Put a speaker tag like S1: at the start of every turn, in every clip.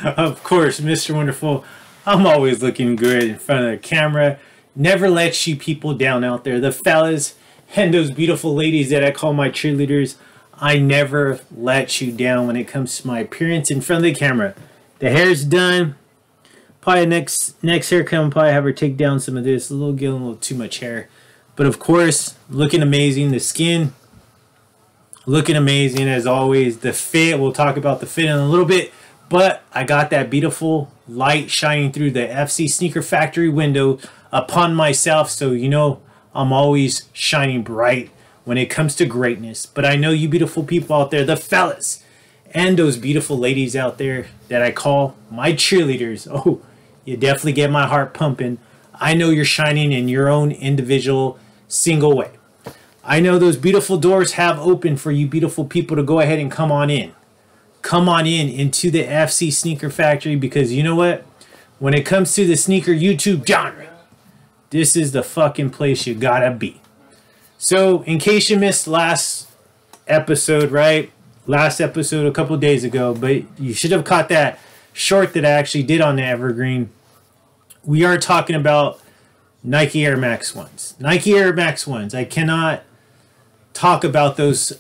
S1: Of course, Mr. Wonderful. I'm always looking good in front of the camera. Never let you people down out there. The fellas and those beautiful ladies that I call my cheerleaders. I never let you down when it comes to my appearance in front of the camera. The hair's done. Probably next haircut, I'll probably have her take down some of this. Getting a little too much hair. But of course, looking amazing. The skin, looking amazing as always. The fit, we'll talk about the fit in a little bit. But I got that beautiful light shining through the FC Sneaker Factory window upon myself. So you know I'm always shining bright when it comes to greatness. But I know you beautiful people out there, the fellas, and those beautiful ladies out there that I call my cheerleaders. Oh, you definitely get my heart pumping. I know you're shining in your own individual single way. I know those beautiful doors have opened for you beautiful people to go ahead and come on in. Come on in into the FC Sneaker Factory, because you know what? When it comes to the sneaker YouTube genre, this is the fucking place you gotta be. So, in case you missed last episode, right? Last episode a couple days ago, but you should have caught that short that I actually did on the Evergreen. We are talking about Nike Air Max 1s. Nike Air Max 1s. I cannot talk about those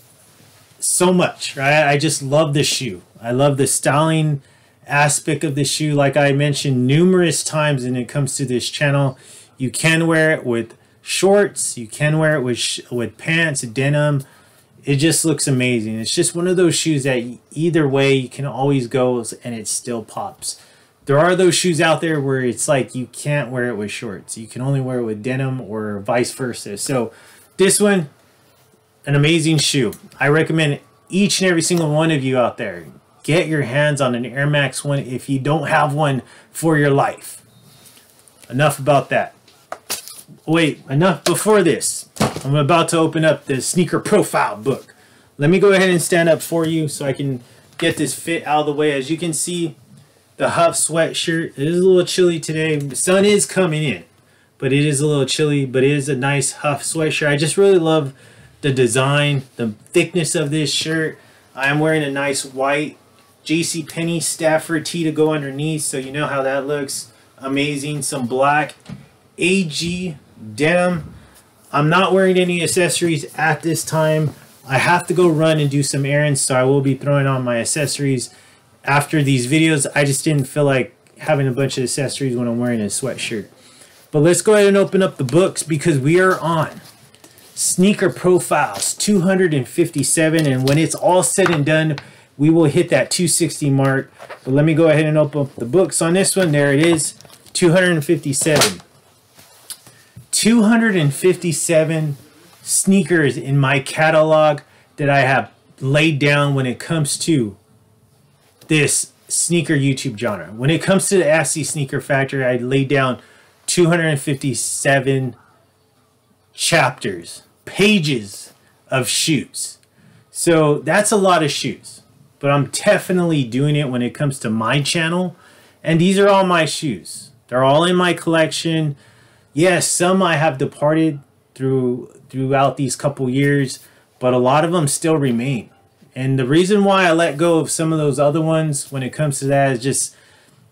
S1: so much, right? I just love the shoe. I love the styling aspect of the shoe. Like I mentioned numerous times when it comes to this channel, you can wear it with shorts, you can wear it with pants, denim. It just looks amazing. It's just one of those shoes that either way you can always go and it still pops. There are those shoes out there where it's like you can't wear it with shorts. You can only wear it with denim or vice versa. So this one, an amazing shoe. I recommend each and every single one of you out there, get your hands on an Air Max 1 if you don't have one for your life. Enough about that. Wait, enough before this. I'm about to open up the sneaker profile book. Let me go ahead and stand up for you so I can get this fit out of the way. As you can see, the Huff sweatshirt. It is a little chilly today. The sun is coming in, but it is a little chilly, but it is a nice Huff sweatshirt. I just really love the design, the thickness of this shirt. I am wearing a nice white JCPenney Stafford tee to go underneath, so you know how that looks. Amazing. Some black AG denim. I'm not wearing any accessories at this time. I have to go run and do some errands, so I will be throwing on my accessories after these videos. I just didn't feel like having a bunch of accessories when I'm wearing a sweatshirt. But let's go ahead and open up the books, because we are on Sneaker Profiles 257, and when it's all said and done, we will hit that 260 mark. But let me go ahead and open up the books on this one. There it is, 257. 257 sneakers in my catalog that I have laid down when it comes to this sneaker YouTube genre. When it comes to the FC Sneaker Factory, I laid down 257 chapters, pages of shoes. So that's a lot of shoes, but I'm definitely doing it when it comes to my channel. And these are all my shoes. They're all in my collection. Yes, some I have departed throughout these couple years, but a lot of them still remain. And the reason why I let go of some of those other ones when it comes to that is just,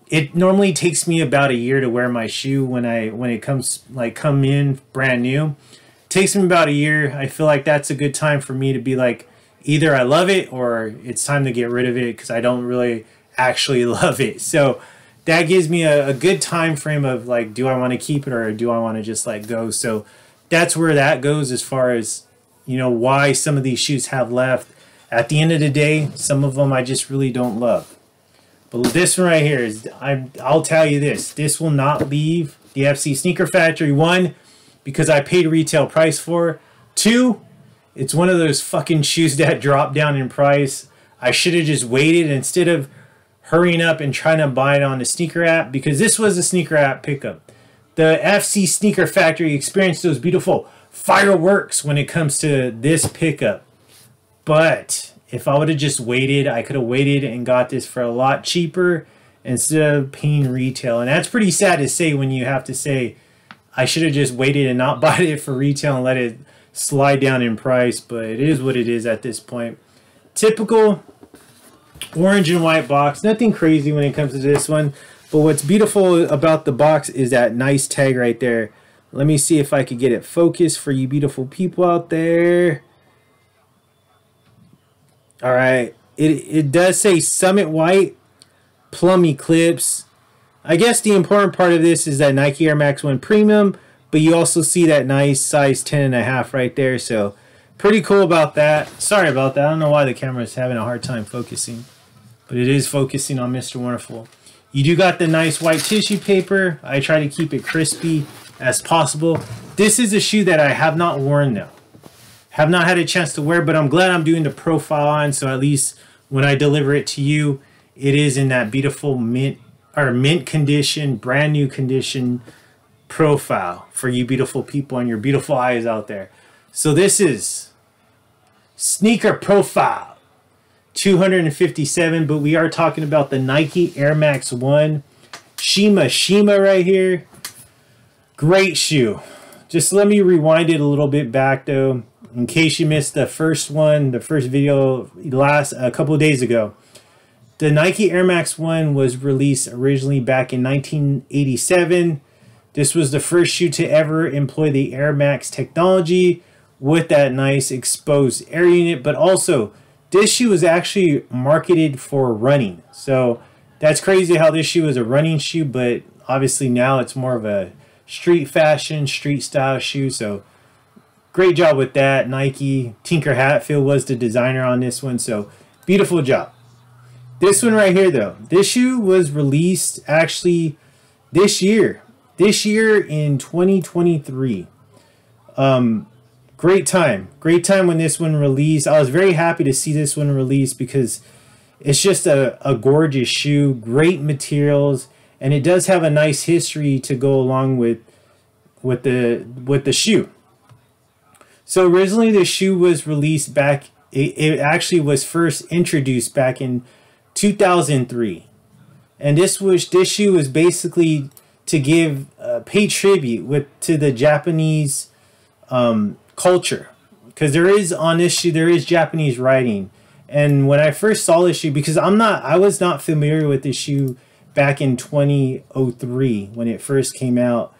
S1: it normally takes me about a year to wear my shoe when it comes like come in brand new. It takes me about a year. I feel like that's a good time for me to be like, either I love it or it's time to get rid of it, because I don't really actually love it. So that gives me a good time frame of like, do I want to keep it or do I want to just let go? So that's where that goes as far as, you know, why some of these shoes have left. At the end of the day, some of them I just really don't love. But this one right here is, I'll tell you this will not leave the FC Sneaker Factory. 1, because I paid retail price for it. 2, it's one of those fucking shoes that drop down in price. I should have just waited instead of hurrying up and trying to buy it on the sneaker app, because this was a sneaker app pickup. The FC Sneaker Factory experienced those beautiful fireworks when it comes to this pickup. But if I would have just waited, I could have waited and got this for a lot cheaper instead of paying retail. And that's pretty sad to say when you have to say, I should have just waited and not bought it for retail and let it slide down in price. But it is what it is at this point. Typical Orange and white box. Nothing crazy when it comes to this one. But what's beautiful about the box is that nice tag right there. Let me see if I could get it focused for you beautiful people out there. All right. It does say Summit White, Plum Eclipse. I guess the important part of this is that Nike Air Max 1 Premium, but you also see that nice size 10.5 right there. So pretty cool about that. Sorry about that. I don't know why the camera is having a hard time focusing, but it is focusing on Mr. Wonderful. You do got the nice white tissue paper. I try to keep it crispy as possible. This is a shoe that I have not worn though. Have not had a chance to wear, but I'm glad I'm doing the profile on, so at least when I deliver it to you, it is in that beautiful mint condition, brand new condition profile for you beautiful people and your beautiful eyes out there. So this is sneaker profile 257, but we are talking about the Nike Air Max 1 Shima Shima right here. Great shoe. Just let me rewind it a little bit back though, in case you missed the first one, the first video a couple of days ago. The Nike Air Max 1 was released originally back in 1987. This was the first shoe to ever employ the Air Max technology with that nice exposed air unit, but also this shoe was actually marketed for running. So that's crazy how this shoe is a running shoe, but obviously now it's more of a street fashion, street style shoe. So great job with that, Nike. Tinker Hatfield was the designer on this one, so beautiful job. This one right here though, this shoe was released actually this year in 2023. Great time when this one released. I was very happy to see this one released because it's just a gorgeous shoe, great materials, and it does have a nice history to go along with the shoe. So originally the shoe was released back, it actually was first introduced back in 2003. And this shoe was basically to give pay tribute to the Japanese culture, because on this shoe there is Japanese writing. And when I first saw this shoe, because I was not familiar with this shoe back in 2003 when it first came out.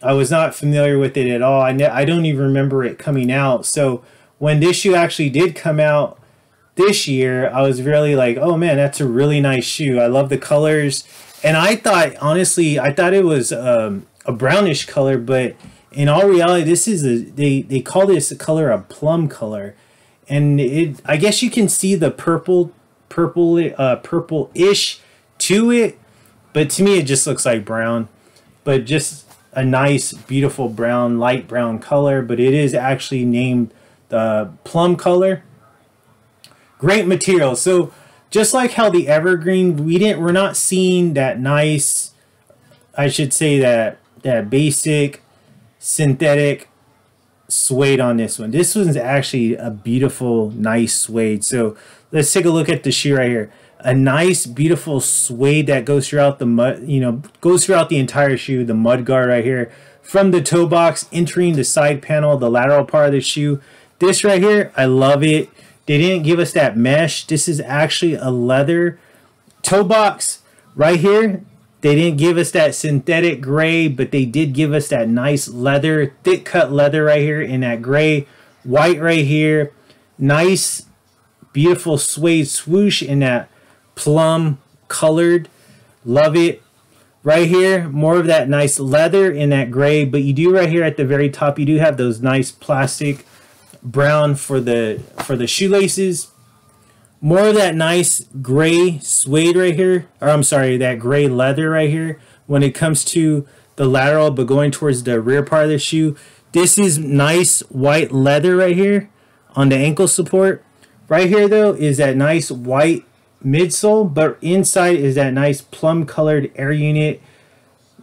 S1: I was not familiar with it at all. I don't even remember it coming out. So when this shoe actually did come out this year, I was really like, oh man, that's a really nice shoe. I love the colors. And I thought, honestly, it was a brownish color, but in all reality, this is they call this color a plum color. And I guess you can see the purple-ish to it, but to me it just looks like brown. But just a nice, beautiful brown, light brown color, but it is actually named the plum color. Great material. So just like how the Evergreen, we're not seeing that nice, I should say that basic synthetic suede on this one. This one's actually a beautiful, nice suede. So let's take a look at the shoe right here. A nice, beautiful suede that goes throughout the mud, goes throughout the entire shoe. The mud guard right here, from the toe box entering the side panel, the lateral part of the shoe. This right here, I love it. They didn't give us that mesh. This is actually a leather toe box right here. They didn't give us that synthetic gray, but they did give us that nice leather, thick cut leather right here in that gray. White right here. Nice, beautiful suede swoosh in that plum colored. Love it. Right here, more of that nice leather in that gray, but you do right here at the very top, you do have those nice plastic brown for the shoelaces. More of that nice gray suede right here, or I'm sorry, that gray leather right here when it comes to the lateral, but going towards the rear part of the shoe. This is nice white leather right here on the ankle support. Right here though is that nice white midsole, but inside is that nice plum colored air unit.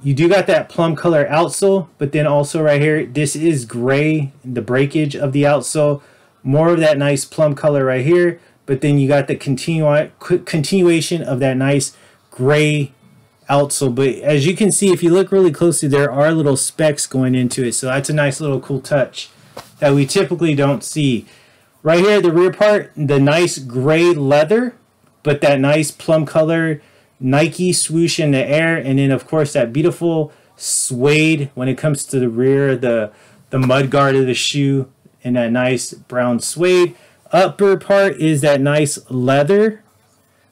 S1: You do got that plum color outsole, but then also right here, this is gray, the breakage of the outsole. More of that nice plum color right here, but then you got the continuation of that nice gray outsole. But as you can see, if you look really closely, there are little specks going into it. So that's a nice little cool touch that we typically don't see. Right here, the rear part, the nice gray leather but that nice plum color Nike swoosh in the air, and then of course that beautiful suede when it comes to the rear, the mud guard of the shoe, and that nice brown suede. Upper part is that nice leather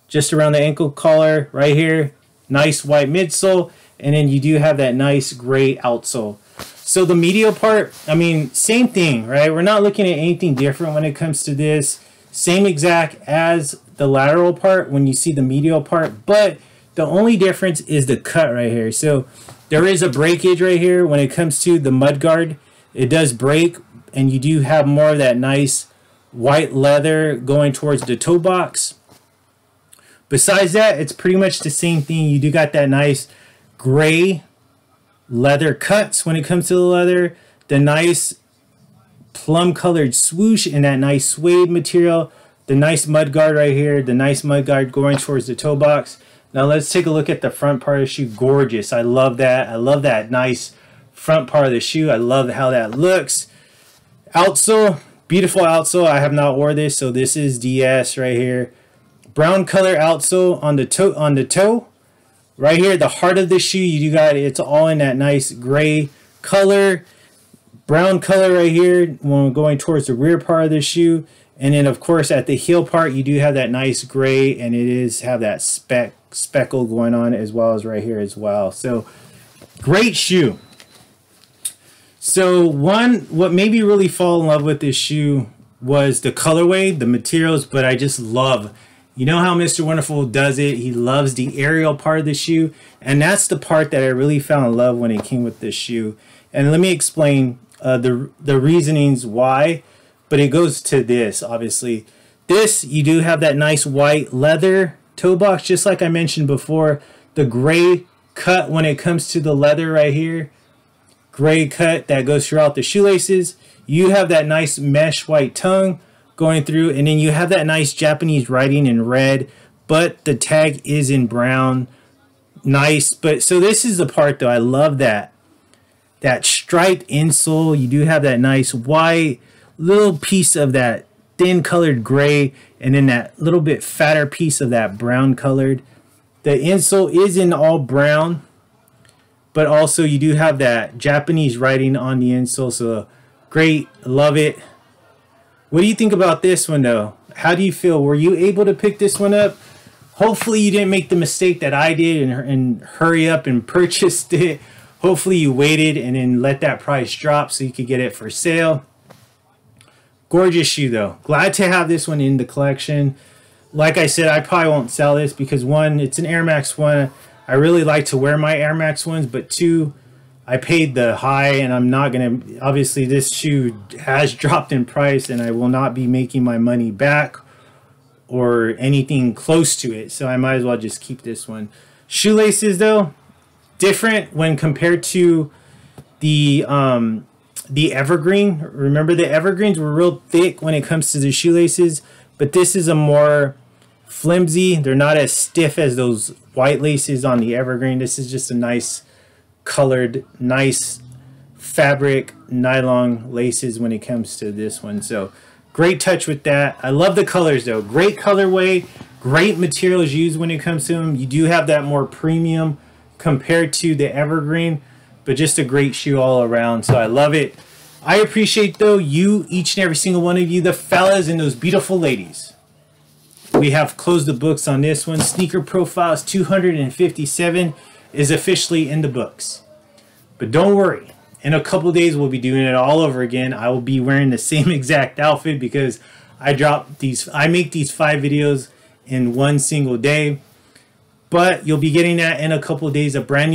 S1: just around the ankle collar right here. Nice white midsole, and then you do have that nice gray outsole. So the medial part, I mean, same thing, right? We're not looking at anything different when it comes to this. Same exact as the lateral part when you see the medial part, but the only difference is the cut right here. So there is a breakage right here when it comes to the mud guard. It does break, and you do have more of that nice white leather going towards the toe box. Besides that, it's pretty much the same thing. You do got that nice gray leather cuts when it comes to the leather, the nice plum colored swoosh in that nice suede material, the nice mud guard right here, the nice mud guard going towards the toe box. Now let's take a look at the front part of the shoe. Gorgeous. I love that. I love that nice front part of the shoe. I love how that looks. Outsole, beautiful outsole. I have not worn this, so this is DS right here. Brown color outsole on the toe. Right here, the heart of the shoe, you do got it's all in that nice gray color. Brown color right here when we're going towards the rear part of the shoe. And then of course at the heel part you do have that nice gray, and it is have that speckle going on as well as right here as well. So great shoe. So what made me really fall in love with this shoe was the colorway, the materials, but I just love, you know how Mr. Wonderful does it. He loves the aerial part of the shoe, and that's the part that I really fell in love when it came with this shoe. And let me explain the reasonings why, but it goes to this, obviously. This, you do have that nice white leather toe box, just like I mentioned before. The gray cut when it comes to the leather right here. Gray cut that goes throughout the shoelaces. You have that nice mesh white tongue going through, and then you have that nice Japanese writing in red, but the tag is in brown. Nice. But so this is the part though, I love that striped insole. You do have that nice white little piece of that thin colored gray, and then that little bit fatter piece of that brown colored. The insole is in all brown, but also you do have that Japanese writing on the insole. So great, love it. What do you think about this one though? How do you feel? Were you able to pick this one up? Hopefully you didn't make the mistake that I did and hurry up and purchased it. Hopefully you waited and then let that price drop so you could get it for sale. Gorgeous shoe though. Glad to have this one in the collection. Like I said, I probably won't sell this because one, it's an Air Max 1. I really like to wear my Air Max 1s, but two, I paid the high, and I'm not going to, obviously this shoe has dropped in price and I will not be making my money back or anything close to it. So I might as well just keep this one. Shoelaces though, different when compared to the evergreen. Remember the evergreens were real thick when it comes to the shoelaces, but this is a more flimsy. They're not as stiff as those white laces on the evergreen. This is just a nice colored, nice fabric nylon laces when it comes to this one. So great touch with that. I love the colors though. Great colorway, great materials used when it comes to them. You do have that more premium compared to the evergreen, but just a great shoe all around. So I love it. I appreciate though you, each and every single one of you, the fellas and those beautiful ladies. We have closed the books on this one. Sneaker Profiles 257 is officially in the books. But don't worry, in a couple days we'll be doing it all over again. I will be wearing the same exact outfit because I make these 5 videos in one single day. But you'll be getting that in a couple days, a brand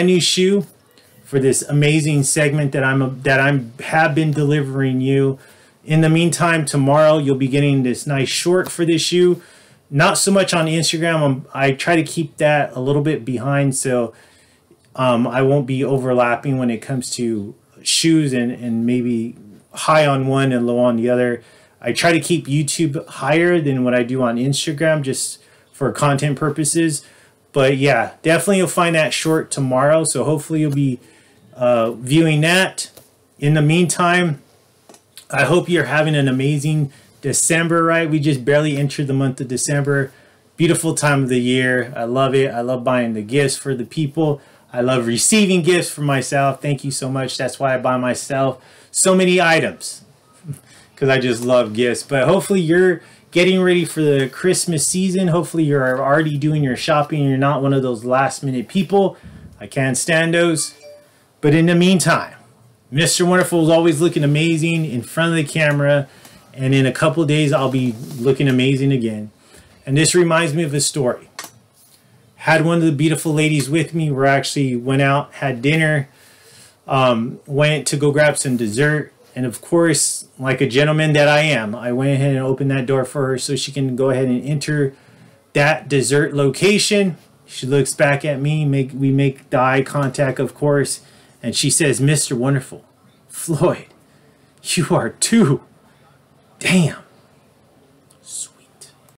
S1: new shoe for this amazing segment that I have been delivering you. In the meantime, tomorrow you'll be getting this nice short for this shoe. Not so much on Instagram. I try to keep that a little bit behind, so I won't be overlapping when it comes to shoes and maybe high on one and low on the other. I try to keep YouTube higher than what I do on Instagram just for content purposes. But yeah, definitely you'll find that short tomorrow, so hopefully you'll be viewing that. In the meantime, I hope you're having an amazing December, right? We just barely entered the month of December. Beautiful time of the year. I love it. I love buying the gifts for the people. I love receiving gifts for myself. Thank you so much. That's why I buy myself so many items, because I just love gifts. But hopefully you're getting ready for the Christmas season. Hopefully you're already doing your shopping. You're not one of those last minute people. I can't stand those. But in the meantime, Mr. Wonderful is always looking amazing in front of the camera. And in a couple of days, I'll be looking amazing again. And this reminds me of a story. Had one of the beautiful ladies with me. We actually went out, had dinner, went to go grab some dessert. And of course, like a gentleman that I am, I went ahead and opened that door for her so she can go ahead and enter that dessert location. She looks back at me, we make the eye contact, of course, and she says, "Mr. Wonderful, Floyd, you are too damn